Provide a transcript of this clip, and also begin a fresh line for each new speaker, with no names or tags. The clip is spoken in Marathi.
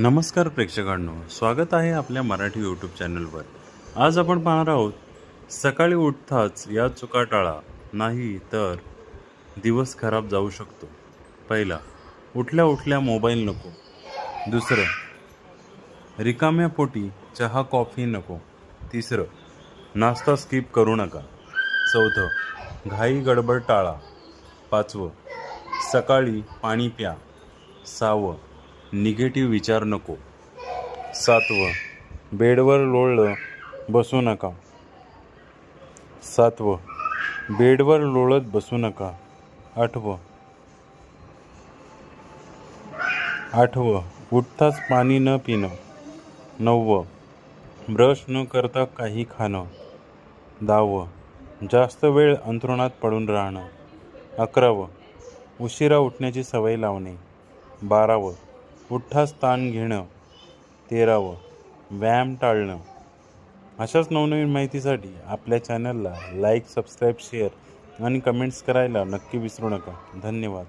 नमस्कार प्रेक्षकांनो, स्वागत आहे आपल्या मराठी यूट्यूब चॅनलवर। आज आपण पाहणार आहोत, सकाळी उठताच या चुका टाळा, नाही तर दिवस खराब जाऊ शकतो। पहिला, उठल्या उठल्या मोबाईल नको। दुसरं, रिकाम्या पोटी चहा कॉफी नको। तिसरं, नाश्ता स्किप करू नका। चौथं, घाई गडबड टाळा। पाचवं, सकाळी पाणी प्या। सहावं, निगेटिव्ह विचार नको। सातवं, बेडवर लोळलं बसू नका। सातवं, बेडवर लोळत बसू नका। आठवं, उठताच पाणी न पिणं। नववं, ब्रश न करता काही खाणं। दहावं, जास्त वेळ अंथरुणात पडून राहणं। 11वं, उशिरा उठण्याची सवय लावणे। 12वं, उठताच ताण घेणं। 13वं, व्यायाम टाळणं। अशाच नवनवीन माहितीसाठी आपल्या चॅनलला लाईक, सबस्क्राईब, शेअर आणि कमेंट्स करायला नक्की विसरू नका। धन्यवाद।